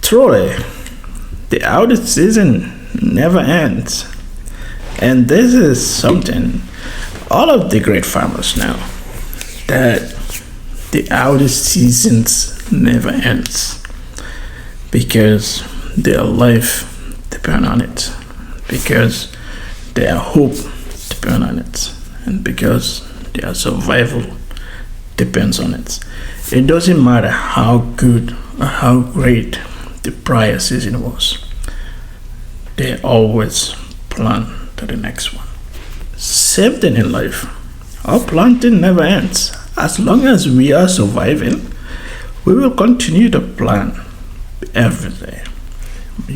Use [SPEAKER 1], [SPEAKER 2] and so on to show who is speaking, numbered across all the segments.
[SPEAKER 1] Truly, the Hawdi season never ends. And this is something all of the great farmers know, that the Hawdi seasons never ends because their life depends on it, because their hope depends on it, and because their survival depends on it. It doesn't matter how good or how great the prior season was, they always plan to the next one. Same thing in life. Our planting never ends. As long as we are surviving, we will continue to plan every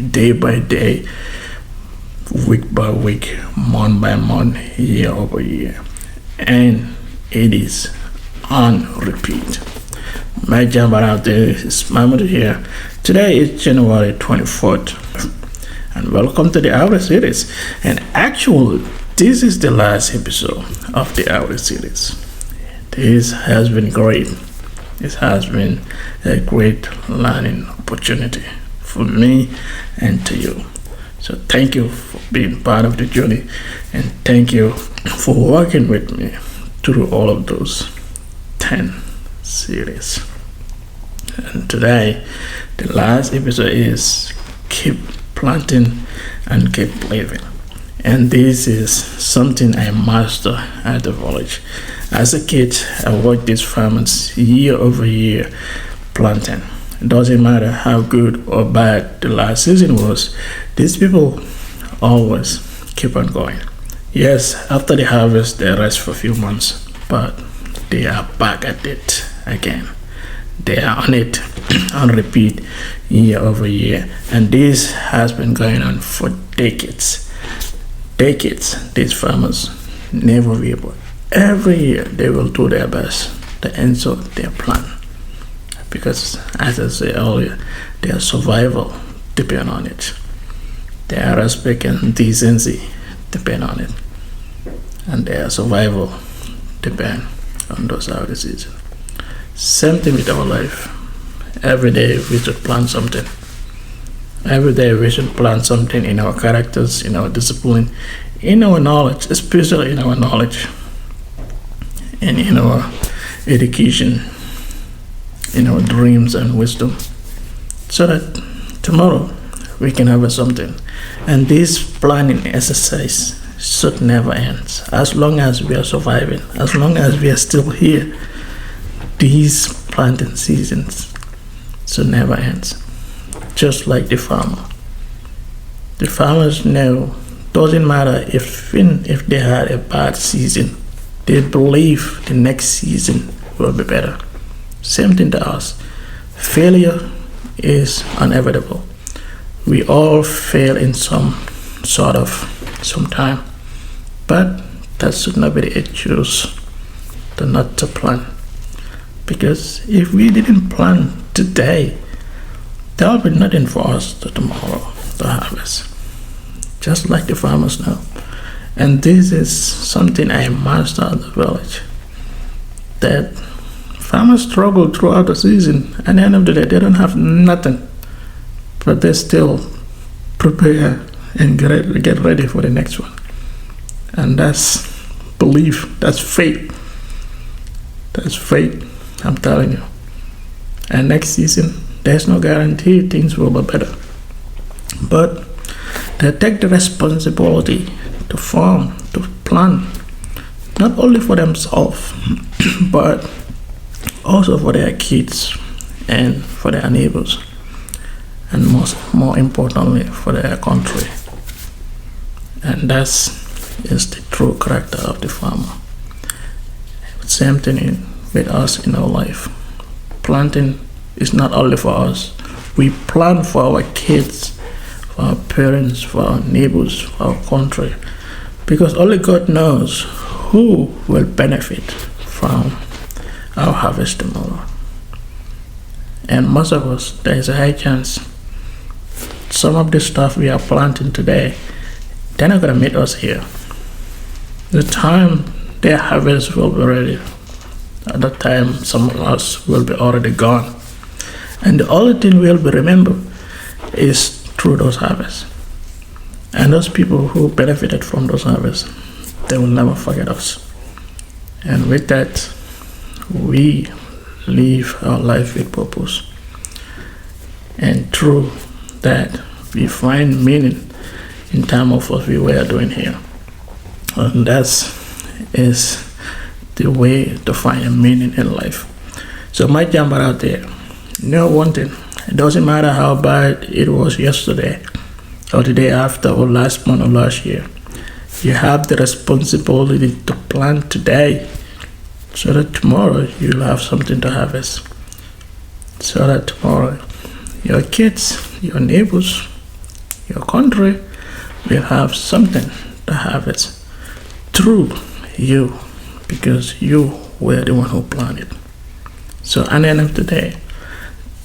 [SPEAKER 1] day by day, week by week, month by month, year over year. And it is on repeat. My Jambarr out there is Mahmoud here. Today is January 24th, and welcome to the Hawdi Series. And actually, this is the last episode of the Hawdi Series. This has been great. This has been a great learning opportunity for me and to you. So thank you for being part of the journey, and thank you for working with me through all of those 10 series. And today, the last episode is keep planting and keep living. And this is something I mastered at the village. As a kid, I watched these farmers year over year planting. It doesn't matter how good or bad the last season was, these people always keep on going. Yes, after the harvest, they rest for a few months, but they are back at it again. They are on it on repeat year over year, and this has been going on for decades. These farmers never give up. Every year they will do their best to answer their plan, because as I said earlier, their survival depends on it. Their respect and decency depend on it, and their survival depend on those Hawdi seasons. Same thing with our life. Every day we should plan something. Every day we should plan something in our characters, in our discipline, in our knowledge, especially in our knowledge, and in our education, in our dreams and wisdom, so that tomorrow we can have something. And this planning exercise should never end. As long as we are surviving, as long as we are still here, these planting seasons should never end. Just like the farmer. The farmers know, doesn't matter if they had a bad season, they believe the next season will be better. Same thing to us. Failure is inevitable. We all fail in some time. But that should not be the excuse to not to plan. Because if we didn't plan today, there will be nothing for us to tomorrow to harvest. Just like the farmers know. And this is something I mastered at the village. That farmers struggle throughout the season. At the end of the day, they don't have nothing. But they still prepare and get ready for the next one. And that's belief. That's faith. That's faith, I'm telling you. And next season, there's no guarantee things will be better. But they take the responsibility to farm, to plan, not only for themselves, but also for their kids and for their neighbors, and more importantly, for their country. And that's the true character of the farmer. Same thing with us in our life. Planting is not only for us. We plan for our kids, for our parents, for our neighbors, for our country, because only God knows who will benefit from our harvest tomorrow. And most of us, there is a high chance some of the stuff we are planting today, they're not going to meet us here. The time their harvest will be ready, at that time some of us will be already gone. And the only thing we'll be remembered is through those harvests. And those people who benefited from those harvests, they will never forget us. And with that, we live our life with purpose. And through that, we find meaning in terms of what we were doing here. And that is the way to find a meaning in life. So my Jambarr out there, know one thing, it doesn't matter how bad it was yesterday or the day after or last month or last year. You have the responsibility to plan today so that tomorrow you'll have something to harvest. So that tomorrow your kids, your neighbors, your country will have something to harvest through you, because you were the one who planted. So at the end of the day,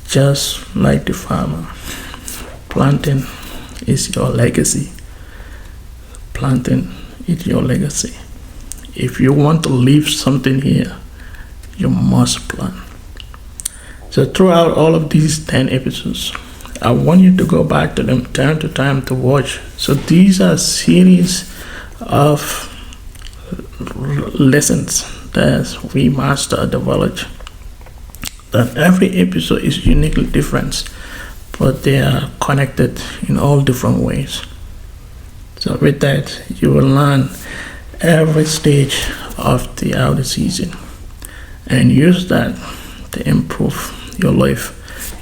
[SPEAKER 1] just like the farmer, planting is your legacy. Planting is your legacy. If you want to leave something here, you must plant. So throughout all of these 10 episodes, I want you to go back to them time to time to watch. So these are series of lessons that we master at the village. That every episode is uniquely different, but they are connected in all different ways. So with that, you will learn every stage of the Hawdi season and use that to improve your life.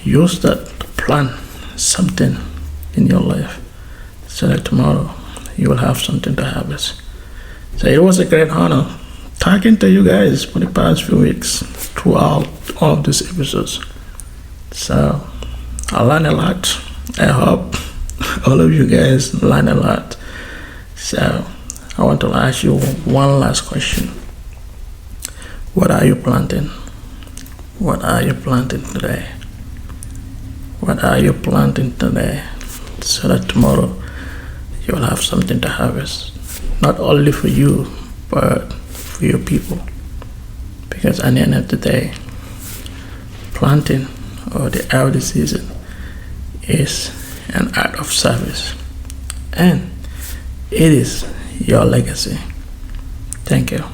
[SPEAKER 1] Use that to plan something in your life so that tomorrow you will have something to harvest. So it was a great honor talking to you guys for the past few weeks throughout all of these episodes. So I learned a lot. I hope all of you guys learn a lot. So I want to ask you one last question. What are you planting? What are you planting today? What are you planting today so that tomorrow you will have something to harvest? Not only for you, but for your people. Because at the end of the day, planting or the Hawdi season is an act of service, and it is your legacy. Thank you.